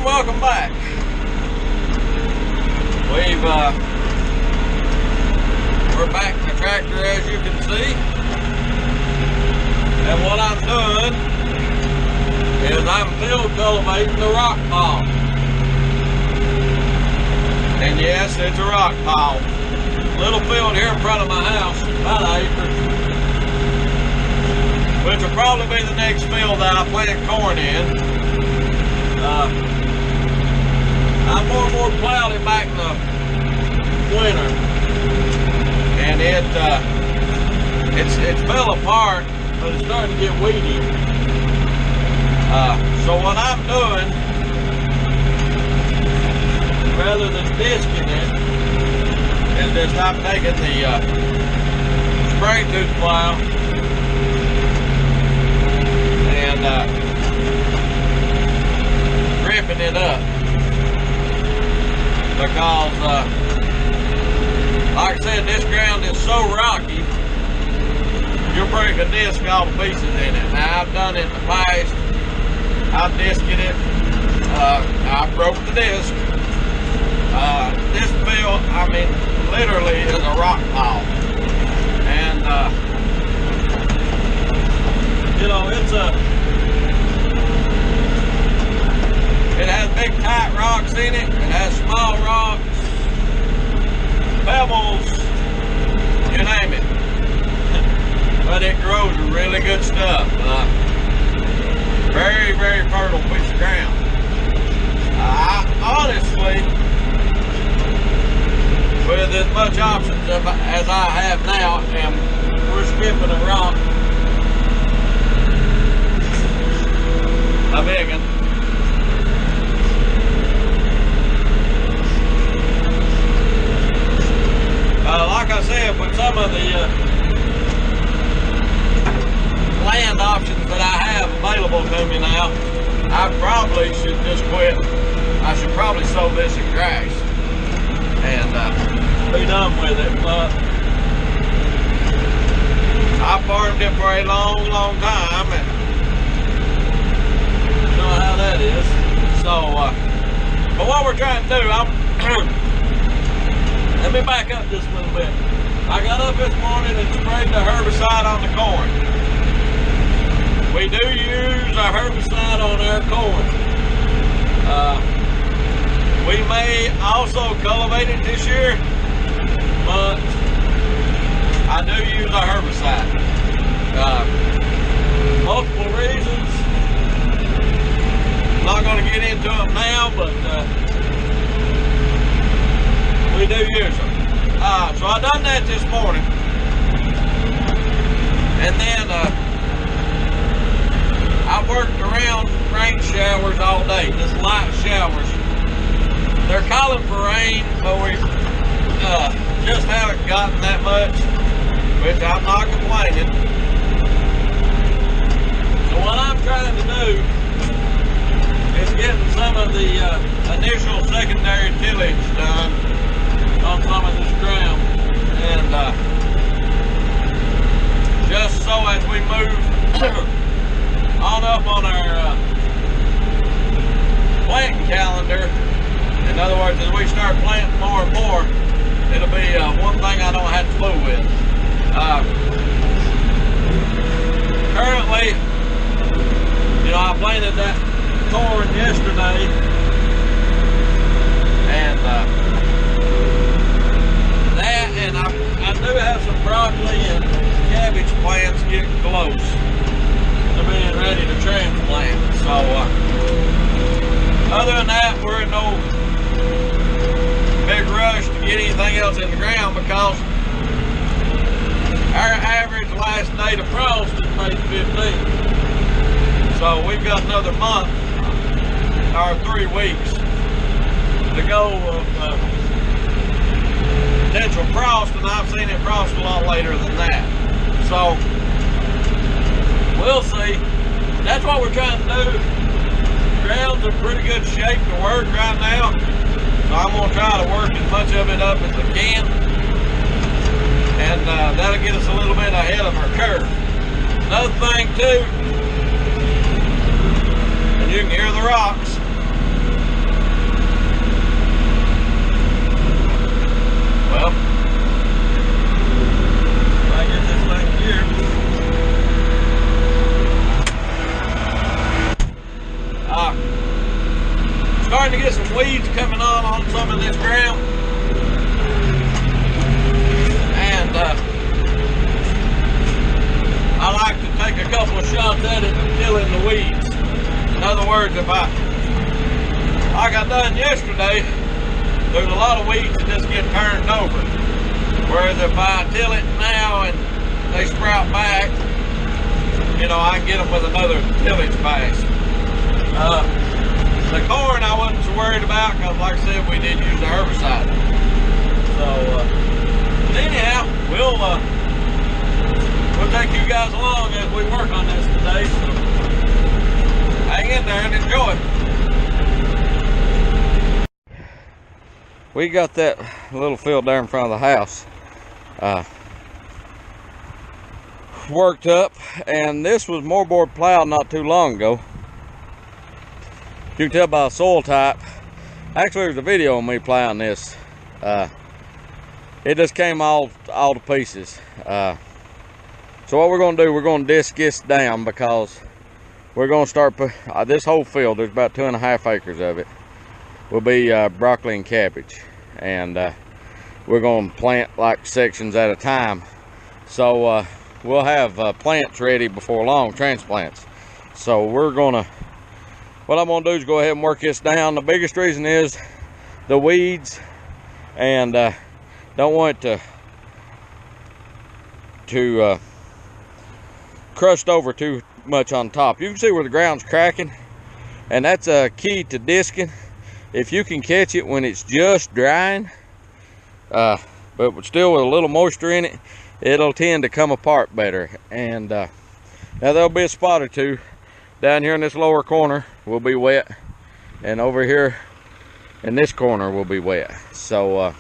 Welcome back. We're back in the tractor, as you can see. And what I'm doing is I'm field cultivating the rock pile. And yes, it's a rock pile. Little field here in front of my house, about an acre, which will probably be the next field that I plant corn in. I more plowed it back in the winter, and it fell apart, but it's starting to get weedy. So what I'm doing, rather than disking it, is just I'm taking the spray tooth plow and ripping it up. Because, like I said, this ground is so rocky, you'll break a disc all to pieces in it. Now, I've done it in the past. I've disked it. I broke the disc. This field, I mean, literally is a rock pile. And, you know, it has big tight rocks in it. It has small rocks, pebbles, you name it. But it grows really good stuff. Very, very fertile piece of ground. I honestly, with as much options as I have now, and we're skipping a rock, a big one. Like I said, with some of the land options that I have available to me now, I probably should just quit. I should probably sow this in grass and be done with it. But I farmed it for a long, long time, and you know how that is. So, but what we're trying to do, let me back up just a little bit. I got up this morning and sprayed the herbicide on the corn. We do use a herbicide on our corn. We may also cultivate it this year, but I do use a herbicide. Multiple reasons. I'm not going to get into them now, but we do use them. So I done that this morning. And then I worked around rain showers all day, just light showers. They're calling for rain, but we just haven't gotten that much, which I'm not complaining. So what I'm trying to do is getting some of the initial secondary tillage done on some of this ground, and just so as we move on up on our planting calendar, in other words, as we start planting more and more, it'll be one thing I don't have to fool with. Currently, you know, I planted that corn yesterday, and and I do have some broccoli and cabbage plants getting close to being ready to transplant. So other than that, we're in no big rush to get anything else in the ground, because our average last date of frost is May 15th. So we've got another month or 3 weeks to go of potential frost, and I've seen it frost a lot later than that. So we'll see. That's what we're trying to do. The ground's in pretty good shape to work right now, so I'm going to try to work as much of it up as I can, and that'll get us a little bit ahead of our curve. Another thing too, and you can hear the rocks, starting to get some weeds coming on some of this ground. And I like to take a couple of shots at it and kill in the weeds. In other words, if like I done yesterday, there's a lot of weeds that just get turned over. Whereas if I till it now and they sprout back, you know, I can get them with another tillage pass. The corn I wasn't so worried about because, like I said, we did use the herbicide. So, but anyhow, we'll take you guys along as we work on this today. So hang in there and enjoy. We got that little field there in front of the house worked up, and this was moorboard plowed not too long ago. You can tell by the soil type. Actually, there's a video of me plowing this. It just came all to pieces. So what we're going to do, we're going to disc this down because we're going to start this whole field. There's about 2.5 acres of it. Will be broccoli and cabbage, and we're going to plant like sections at a time. So we'll have plants ready before long, transplants. So what I'm gonna do is go ahead and work this down. The biggest reason is the weeds, and don't want it to crust over too much on top. You can see where the ground's cracking, and that's a key to disking. If you can catch it when it's just drying, but still with a little moisture in it, it'll tend to come apart better. And now there'll be a spot or two down here in this lower corner will be wet, and over here in this corner will be wet. So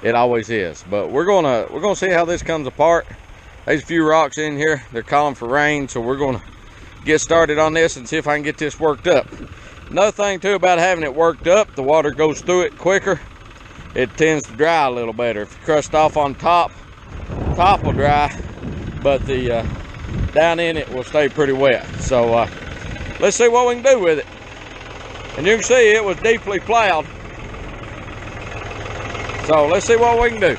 it always is. But we're gonna see how this comes apart. There's a few rocks in here. They're calling for rain, so we're gonna get started on this and see if I can get this worked up. Another thing too about having it worked up, the water goes through it quicker. It tends to dry a little better. If you crust off on top will dry, but the down in it will stay pretty wet. So let's see what we can do with it. And you can see it was deeply plowed. So let's see what we can do.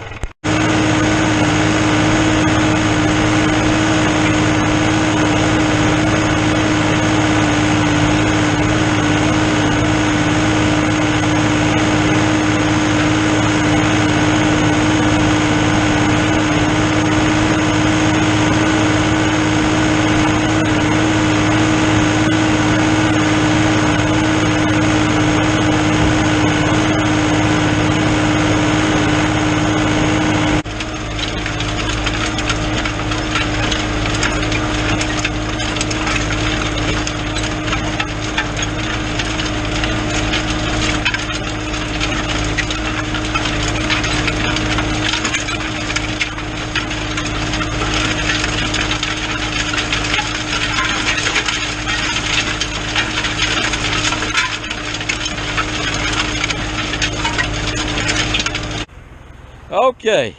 Okay,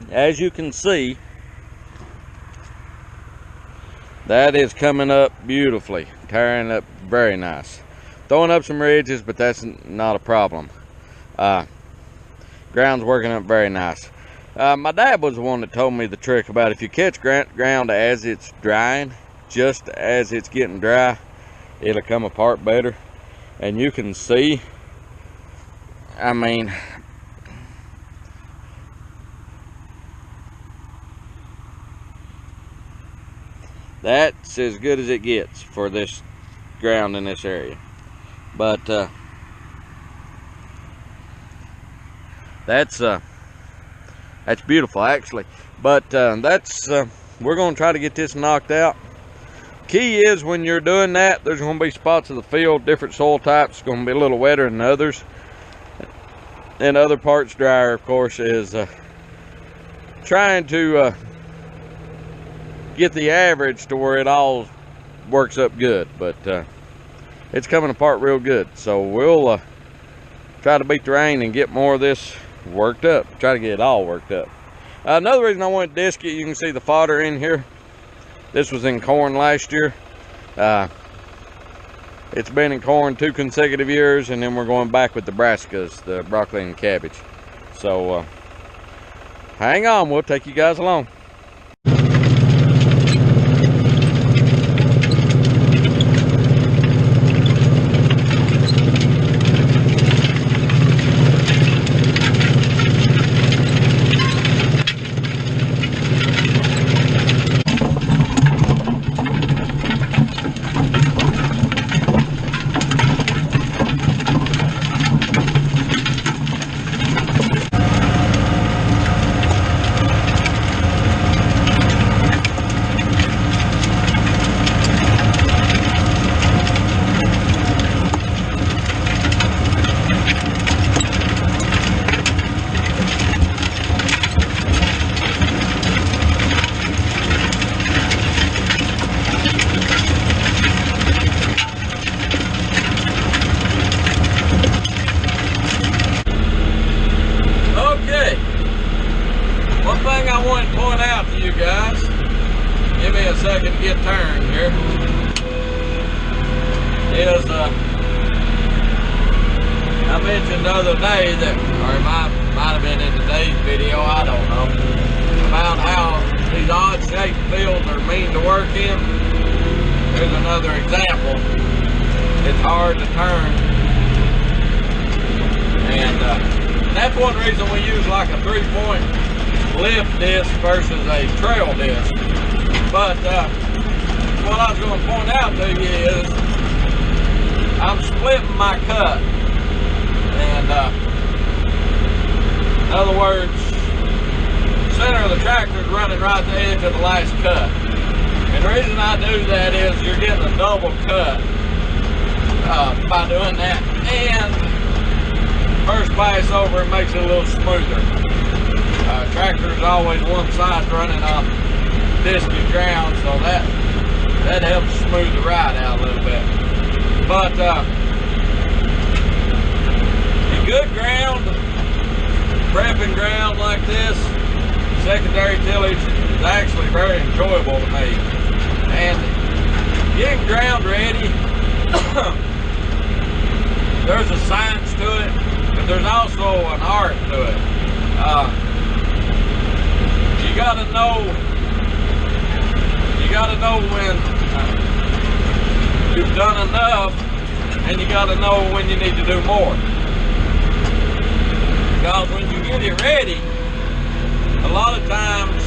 as you can see, that is coming up beautifully, tearing up very nice. Throwing up some ridges, but that's not a problem. Ground's working up very nice. My dad was the one that told me the trick about if you catch ground as it's drying, just as it's getting dry, it'll come apart better. And you can see, I mean, that's as good as it gets for this ground in this area. But that's beautiful actually. But we're going to try to get this knocked out. Key is when you're doing that, there's going to be spots of the field, different soil types, going to be a little wetter than others, and other parts drier. Of course, is trying to get the average to where it all works up good. But it's coming apart real good, so we'll try to beat the rain and get more of this worked up, try to get it all worked up. Another reason I want to disc it, you can see the fodder in here. This was in corn last year. It It's been in corn 2 consecutive years, and then we're going back with the brassicas, the broccoli and cabbage. So hang on, we'll take you guys along. I mentioned the other day that, or it might have been in today's video, I don't know, about how these odd-shaped fields are mean to work in. Here's another example. It's hard to turn, and that's one reason we use like a 3-point lift disc versus a trail disc. But what I was going to point out to you is I'm splitting my cut, and in other words, the center of the tractor is running right at the edge of the last cut. And the reason I do that is you're getting a double cut by doing that, and first pass over it makes it a little smoother. Tractor is always one side running on disky ground, so that helps smooth the ride out a little bit. But in good ground, prepping ground like this, secondary tillage is actually very enjoyable to me. And getting ground ready, there's a science to it, but there's also an art to it. You gotta know when you've done enough, and you gotta know when you need to do more. Because when you get it ready, a lot of times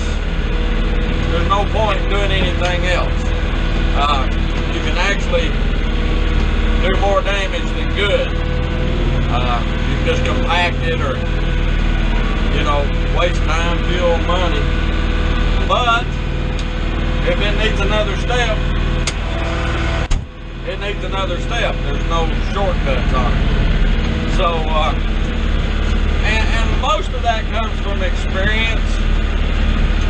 there's no point in doing anything else. You can actually do more damage than good. You can just compact it, or waste time, fuel, money. But if it needs another step, it needs another step. There's no shortcuts on it. So, and most of that comes from experience.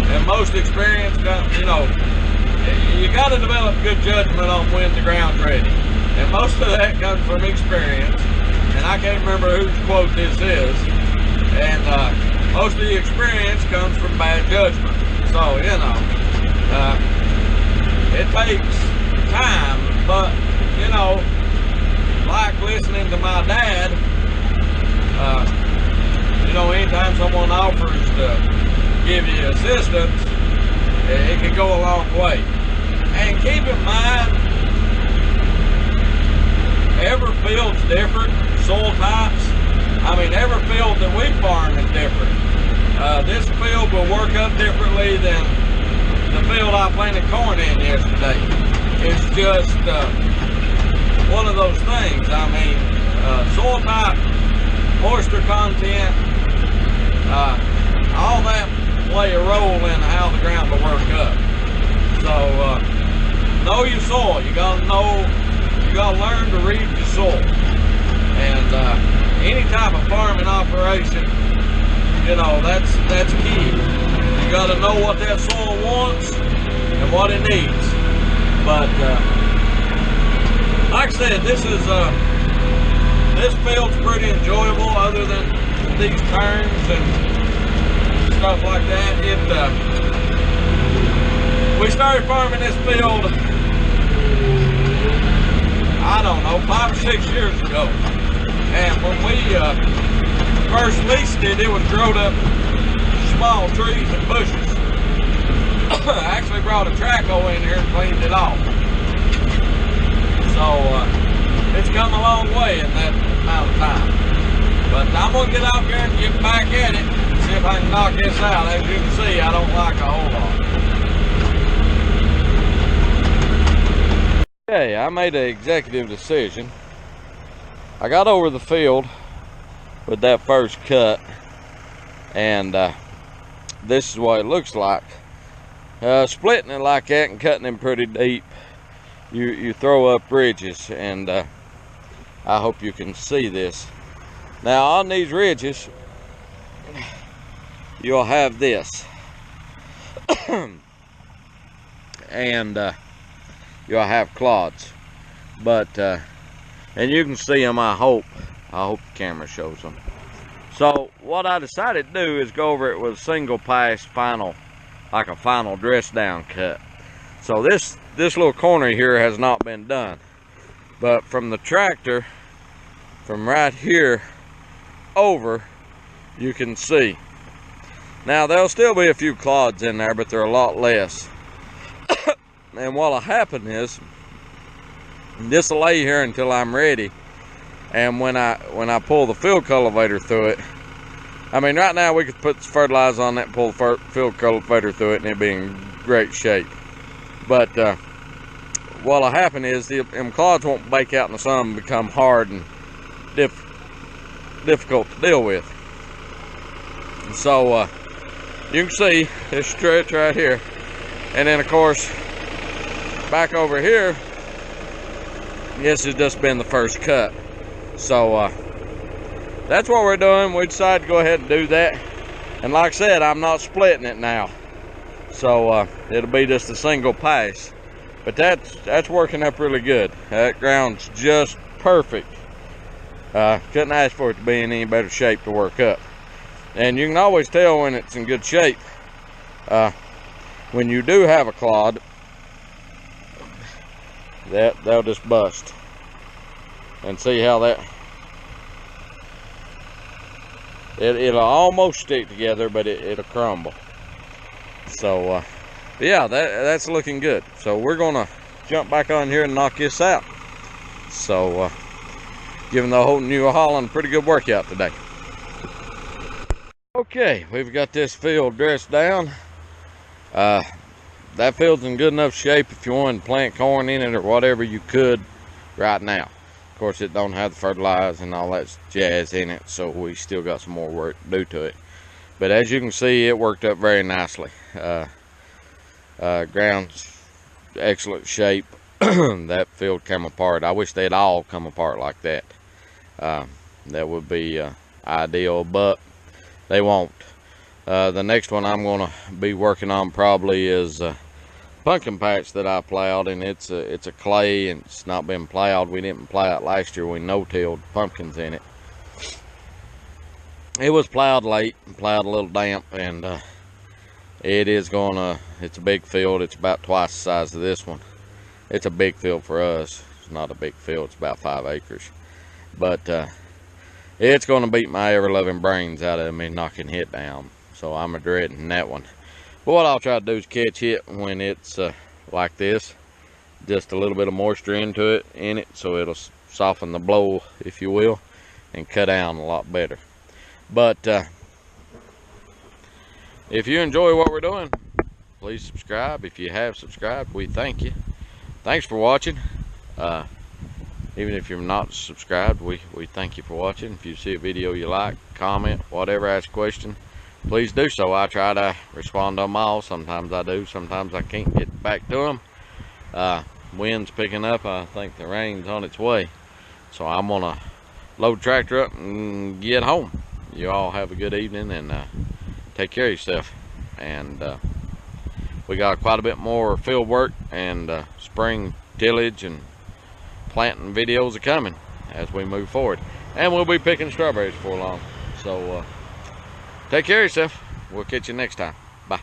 And most experience comes, you got to develop good judgment on when the ground's ready. And most of that comes from experience. And I can't remember whose quote this is. And most of the experience comes from bad judgment. So, it takes time, but, like listening to my dad, anytime someone offers to give you assistance, it can go a long way. And keep in mind, every field's different, soil types. I mean, every field that we farm is different. This field will work up differently than the field I planted corn in yesterday. It's just one of those things. I mean, soil type, moisture content, all that play a role in how the ground will work up. So, know your soil. You gotta learn to read your soil. And any type of farming operation, that's key. You got to know what that soil wants and what it needs. But like I said, this field's pretty enjoyable. Other than these turns and stuff like that, we started farming this field, I don't know, ago. And when we first leased it, it was growed up small trees and bushes. I actually brought a track over in here and cleaned it off. So it's come a long way in that amount of time. But I'm gonna get out there and get back at it and see if I can knock this out. As you can see, I don't like a whole lot. Okay, I made an executive decision. I got over the field with that first cut, and this is what it looks like. Splitting it like that and cutting them pretty deep, you throw up ridges, and I hope you can see this. Now on these ridges, you'll have this, and you'll have clods, but and you can see them. I hope the camera shows them. So what I decided to do is go over it with a single pass final, like a final dress down cut. So this little corner here has not been done, but from the tractor, from right here over, you can see. Now there'll still be a few clods in there, but they're a lot less. And what'll happen is this will lay here until I'm ready, and when I pull the field cultivator through it, I mean, right now we could put fertilizer on that and pull the field cultivator through it and it'd be in great shape. But what'll happen is them clods won't bake out in the sun and become hard and difficult to deal with. And so you can see this stretch right here, and then of course back over here, this has just been the first cut. So that's what we're doing. We decided to go ahead and do that, and like I said, I'm not splitting it now, so it'll be just a single pass. But that's working up really good. That ground's just perfect. Couldn't ask for it to be in any better shape to work up. And you can always tell when it's in good shape. When you do have a clod, they'll just bust. And see how that, it'll almost stick together, but it'll crumble. So yeah, that's looking good. So we're gonna jump back on here and knock this out. So giving the whole New Holland pretty good workout today. Okay, we've got this field dressed down. That field's in good enough shape if you wanted to plant corn in it or whatever, you could right now. Of course, it don't have the fertilizer and all that jazz in it, so we still got some more work to do to it. But as you can see, it worked up very nicely. Ground's excellent shape. That field came apart. I wish they'd all come apart like that. That would be ideal, but they won't. The next one I'm going to be working on probably is pumpkin patch that I plowed, and it's a clay and it's not been plowed. We didn't plow it last year. We no-tilled pumpkins in it. It was plowed late and plowed a little damp, and it's a big field. It's about twice the size of this one. It's a big field for us. It's not a big field. It's about 5 acres, but it's going to beat my ever-loving brains out of me knocking it down. So I'm dreading that one. But what I'll try to do is catch it when it's like this, just a little bit of moisture in it, so it'll soften the blow, if you will, and cut down a lot better. But if you enjoy what we're doing, please subscribe. If you have subscribed, we thank you. Thanks for watching. Even if you're not subscribed, we thank you for watching. If you see a video you like, comment, whatever, ask a question, please do so. I try to respond to them all. Sometimes I do, sometimes I can't get back to them. Wind's picking up. I think the rain's on its way, so I'm gonna load the tractor up and get home. You all have a good evening, and take care of yourself. And we got quite a bit more field work and spring tillage and planting videos are coming as we move forward, and we'll be picking strawberries for long. So take care of yourself. We'll catch you next time. Bye.